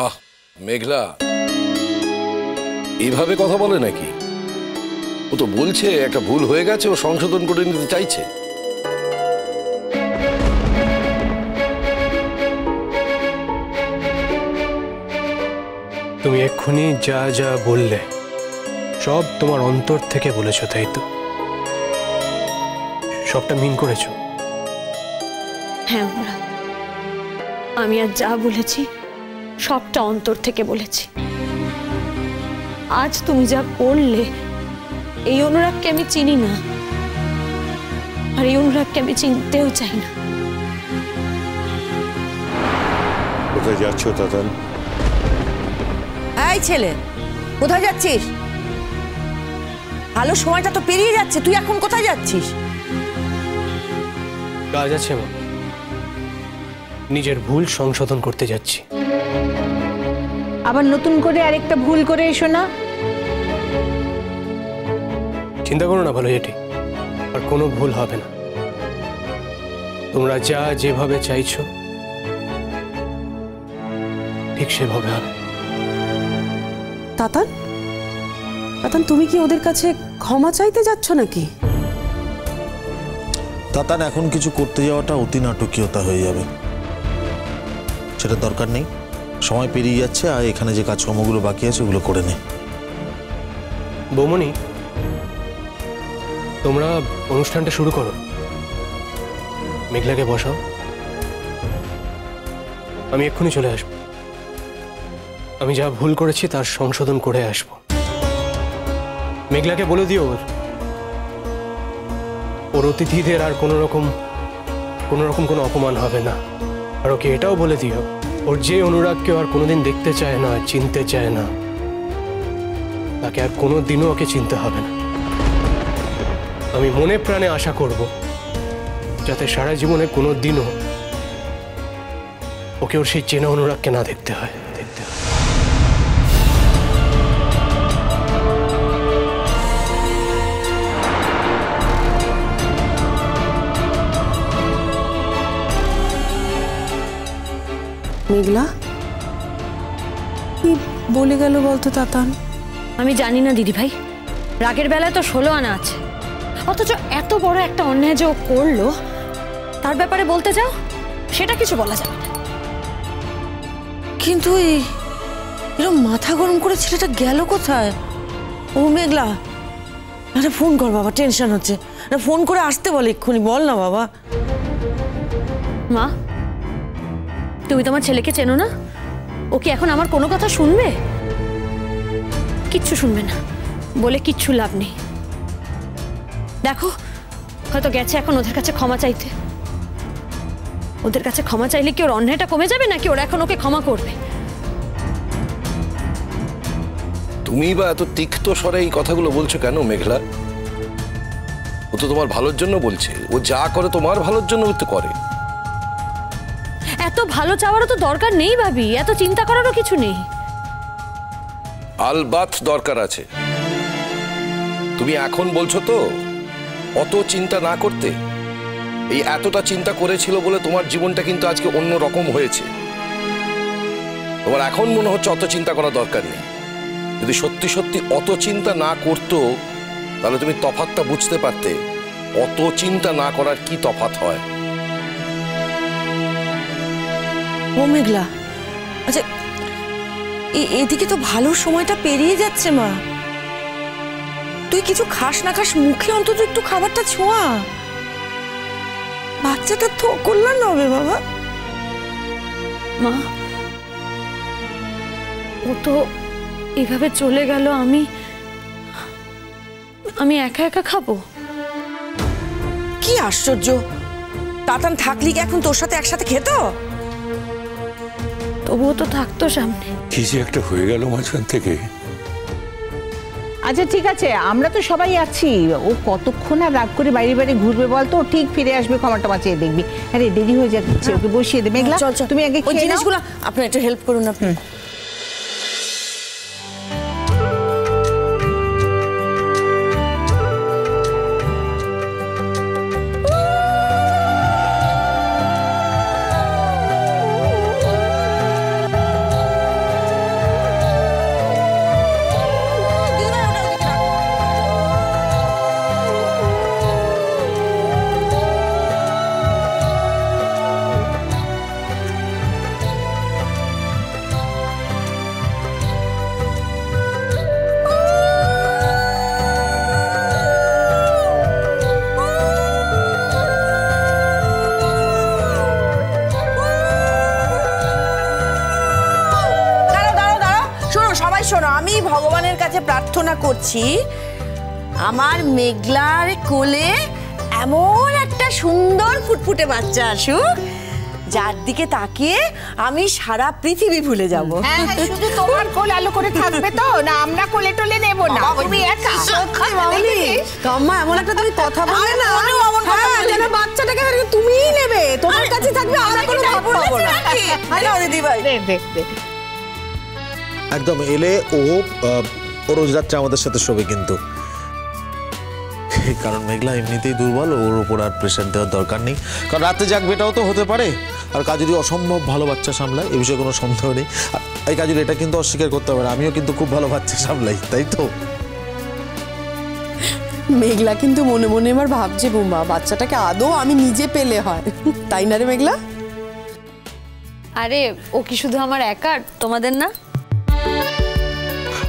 আহ মেঘলা এইভাবে কথা বলে নাকি? ও তো বলছে একটা ভুল হয়ে গেছে, ও সংশোধন করে নিতে চাইছে। তুমি এক্ষুনি যা যা বললে সব তোমার অন্তর থেকে বলেছো, তাই তো? সবটা মিন করেছো? হ্যাঁ অনুরাগ, আমি আর যা বলেছি সবটা অন্তর থেকে বলেছি। আজ তুমি যা করলে, এই অনুরাগকে আমি চিনি না, আর এই অনুরাগকে আমি চিনতেও চাই না। কোথায় যাচ্ছ তাতান? এই ছেলে, কোথায় যাচ্ছিস? ভালো সময়টা তো পেরিয়ে যাচ্ছে, তুই এখন কোথায় যাচ্ছিস? কাজ আছে মা, নিজের ভুল সংশোধন করতে যাচ্ছি। আবার নতুন করে আরেকটা ভুল করে এসো না। চিন্তা করো না ভালো জেঠি, আর কোনো ভুল হবে না। তোমরা যা যেভাবে চাইছো ঠিক সেভাবে হবে। তাতান, তাতান তুমি কি ওদের কাছে ক্ষমা চাইতে যাচ্ছ নাকি? তাতান এখন কিছু করতে যাওয়াটা অতি নাটকীয়তা হয়ে যাবে, সেটা দরকার নেই। সময় পেরিয়ে যাচ্ছে, আর এখানে যে কাজকর্মগুলো বাকি আছে ওগুলো করে নে। বৌমনি, তোমরা অনুষ্ঠানটা শুরু করো। মেঘলাকে বসাও, আমি এক্ষুনি চলে আসবো। আমি যা ভুল করেছি তার সংশোধন করে আসবো। মেঘলাকে বলে দিও ওর অতিথিদের আর কোনো রকম কোনো অপমান হবে না। আর ওকে এটাও বলে দিও, ওর যে অনুরাগকে আর কোনোদিন দেখতে চায় না, চিনতে চায় না, তাকে আর কোনোদিনও ওকে চিনতে হবে না। আমি মনে প্রাণে আশা করব যাতে সারা জীবনে কোনো দিনও ওকে ওর সেই চেনা অনুরাগকে না দেখতে হয়। মেঘলা কি বলে গেল বলতো তাতান? আমি জানি না দিদি ভাই, রাগের বেলায় তো 16 আনা আছে, অথচ এত বড় একটা অন্যায় যে ও করলো তার ব্যাপারে বলতে যাও, সেটা কিছু বলা যাবে না। কিন্তু এরকম মাথা গরম করে ছেলেটা গেল কোথায়? ও মেঘলা, আরে ফোন কর বাবা, টেনশন হচ্ছে। ফোন করে আসতে বল এক্ষুনি, বল না বাবা। মা, তুমি তোমার ছেলেকে চেনো না? ও কি এখন আমার কোনো কথা শুনবে? কিচ্ছু শুনবে না, বলে কিচ্ছু লাভ নেই। দেখো, হয়তো গেছে এখন ওদের কাছে ক্ষমা চাইতে। ওদের কাছে ক্ষমা চাইলে কি ওর অন্যায়টা কমে যাবে, নাকি ওরা এখন ওকে ক্ষমা করবে? তুমি বা এত তিক্ত স্বরে এই কথাগুলো বলছো কেন মেঘলা? ও তো তোমার ভালোর জন্য বলছে। ও যা করে তোমার ভালোর জন্য তো করে। এত ভালো চাওয়ারও তো দরকার নেই ভাবি, এত চিন্তা করারও কিছু নেই। আলবাত দরকার আছে। তুমি এখন বলছো তো অত চিন্তা না করতে। এই এতটা চিন্তা করেছিল বলে তোমার জীবনটা কিন্তু আজকে অন্য রকম হয়েছে। তোমার এখন মনে হচ্ছে অত চিন্তা করা দরকার নেই। যদি সত্যি সত্যি অত চিন্তা না করতো তাহলে তুমি তফাৎটা বুঝতে পারতে, অত চিন্তা না করার কি তফাৎ হয়। ও মেঘলা, আচ্ছা এদিকে তো ভালো সময়টা পেরিয়ে যাচ্ছে মা, তুই কিছু খাস না খাস, মুখে অন্তত একটু খাবারটা ছোঁয়া। বাচ্চাটা তো কল্যাণ হবে বাবা। মা, ও তো এভাবে চলে গেল, আমি একা একা খাবো? কি আশ্চর্য, তাতান থাকলি কি এখন তোর সাথে একসাথে খেত? তবুও তো থাকতো সামনে। কি যে একটা হয়ে গেল মাঝখান থেকে। আচ্ছা ঠিক আছে, আমরা তো সবাই আছি। ও কতক্ষণ আর রাগ করে বাইরে বাইরে ঘুরবে বলতো? ও ঠিক ফিরে আসবে, ক্ষমাটা বাঁচিয়ে দেখবি। আরে দেরি হয়ে যাচ্ছে, ওকে বসিয়ে দে। মেঘলা তুমি আগে ওই জিনিসগুলো আপনি একটু হেল্প করুন। আপনি শোনো, আমি ভগবানের কাছে প্রার্থনা করছি আমার মেঘলার কোলে এমন একটা সুন্দর ফুটফুটে বাচ্চা আসুক যার দিকে তাকিয়ে আমি সারা পৃথিবী ভুলে যাব। হ্যাঁ হ্যাঁ, শুধু তোমার কোল আলো করে থাকবে তো, না আমরা কোলে টোলে নেব না, তুমি একা। সত্যি মামনি, কাম্মা এমন একটা তুমি কথা বললে না, হ্যাঁ, যেন বাচ্চাটাকে তুমিই নেবে, তোমার কাছে থাকবে, আমরা কোনো ভাব পাবো না। আরে দিদি ভাই, একদম এলে ও রোজ রাত্রে আমাদের সাথে শোবে কিন্তু, কারণ মেঘলা এমনিতেই দুর্বল, ওর উপর আর প্রেশার দেওয়ার দরকার নেই, কারণ রাতে জাগবেটাও তো হতে পারে। আর কাজুরি অসম্ভব ভালো বাচ্চা সামলায়, এ বিষয়ে কোনো সন্দেহ নেই। আর এই কাজুরি এটা কিন্তু অস্বীকার করতে হবে না, আমিও কিন্তু খুব ভালো বাচ্চা সামলাই, তাই তো? মেঘলা কিন্তু মনে মনে এবার ভাবছে বুম্বা বাচ্চাটাকে আদৌ আমি নিজে পেলে হয়, তাই না রে মেঘলা? আরে ও কি শুধু আমার একার, তোমাদের না?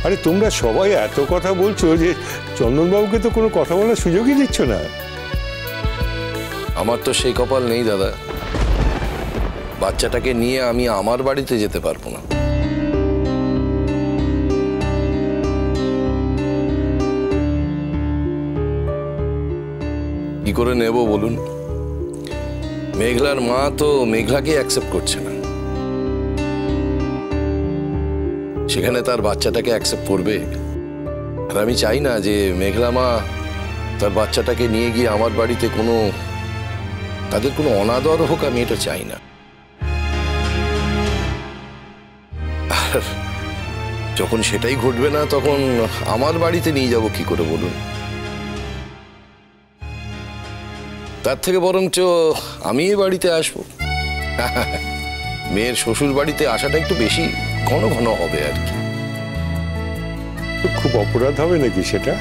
আরে তোমরা সবাই এত কথা বলছো যে চন্দনবাবুকে তো কোনো কথা বলার সুযোগই দিচ্ছ না। আমার তো সেই কপাল নেই দাদা, বাচ্চাটাকে নিয়ে আমি আমার বাড়িতে যেতে পারবো না। কি করে নেব বলুন? মেঘলার মা তো মেঘলাকে অ্যাকসেপ্ট করছে না, সেখানে তার বাচ্চাটাকে অ্যাকসেপ্ট করবে? আর আমি চাই না যে মেঘলা মা তার বাচ্চাটাকে নিয়ে গিয়ে আমার বাড়িতে তাদের কোনো অনাদর হোক, আমি এটা চাই না। আর যখন সেটাই ঘটবে না, তখন আমার বাড়িতে নিয়ে যাব কি করে বলুন? তার থেকে বরঞ্চ আমি বাড়িতে আসবো, মেয়ের শ্বশুর বাড়িতে আসাটা একটু বেশি ঘন ঘন হবে আর কি। খুব অপরাধ হবে নাকি সেটা?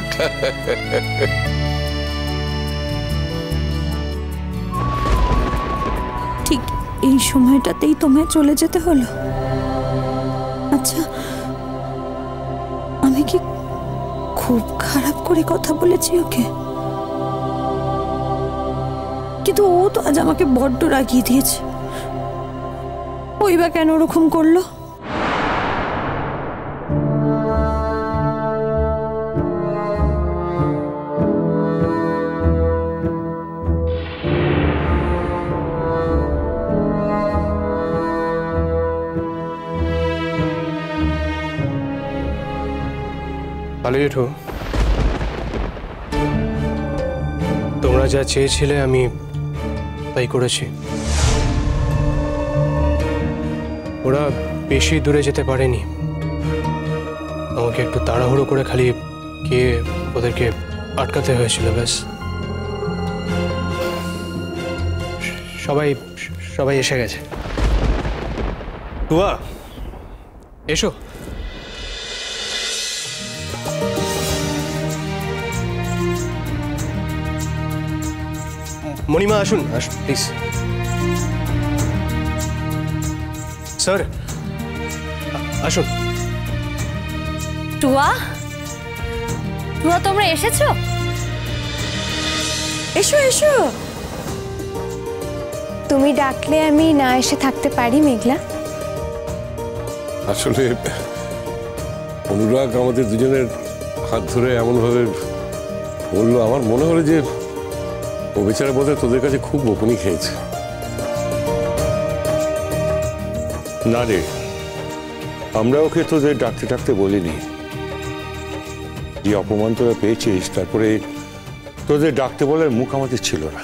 ঠিক এই সময়টাতেই তোমায় চলে যেতে হলো? আচ্ছা, আমি কি খুব খারাপ করে কথা বলেছি ওকে? কিন্তু ও তো আজ আমাকে বড্ড রাগিয়ে দিয়েছে, ওই বা কেন ওরকম করলো? ভালো জেঠু, তোমরা যা চেয়েছিলে আমি তাই করেছি। ওরা বেশি দূরে যেতে পারেনি, আমাকে একটু তাড়াহুড়ো করে খালি গিয়ে ওদেরকে আটকাতে হয়েছিল, ব্যাস। সবাই সবাই এসে গেছে। টুয়া, এসো। মণিমা আসুন, আসুন প্লিজ। স্যার আসুন। টুয়া, টুয়া তোমরা এসেছো? এসো এসো। তুমি ডাকলে আমি না এসে থাকতে পারি মেঘলা? আসলে অনুরাগ আমাদের দুজনের হাত ধরে এমনভাবে বললো, আমার মনে হলো যে ও বেচারা বোধহয় তোদের কাছে খুব বকুনি খেয়েছে। না রে, আমরা ওকে তোদের ডাকতে ডাকতে বলিনি। যে অপমান তোরা পেয়েছিস, তারপরে তোদের ডাকতে বলার মুখ আমাদের ছিল না,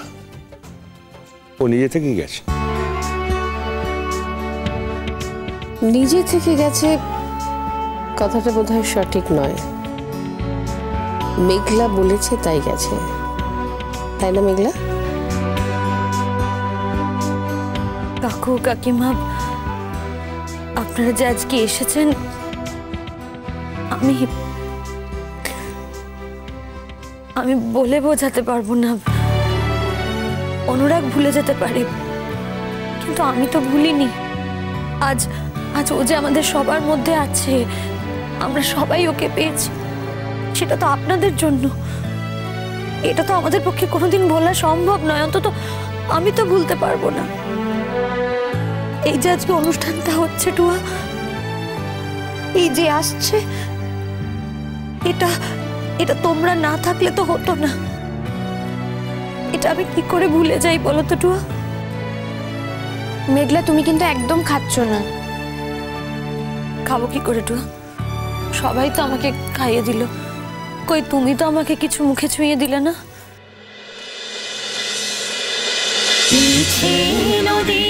ও নিজে থেকেই গেছে। নিজে থেকে গেছে কথাটা বোধহয় সঠিক নয়, মেঘলা বলেছে তাই গেছে, তাই না মেঘলা? কাকু কাকিমা, আপনারা যে আজকে এসেছেন, আমি বলে বোঝাতে পারবো না। অনুরাগ ভুলে যেতে পারে, কিন্তু আমি তো ভুলিনি। আজ আজ ও যে আমাদের সবার মধ্যে আছে, আমরা সবাই ওকে পেয়েছি, সেটা তো আপনাদের জন্য। এটা তো আমাদের পক্ষে কোনোদিন বলা সম্ভব নয়, অন্তত আমি তো ভুলতে পারবো না। এই যে আজকে অনুষ্ঠানটা হচ্ছে টুয়া, এই যে আসছে, এটা এটা তোমরা না থাকলে তো হতো না। এটা আমি কি করে ভুলে যাই বলো তো টুয়া? মেঘলা, তুমি কিন্তু একদম খাচ্ছ না। খাবো কি করে টুয়া? সবাই তো আমাকে খাইয়ে দিল, কই তুমি তো আমাকে কিছু মুখে ছুঁয়ে দিলে না। নদী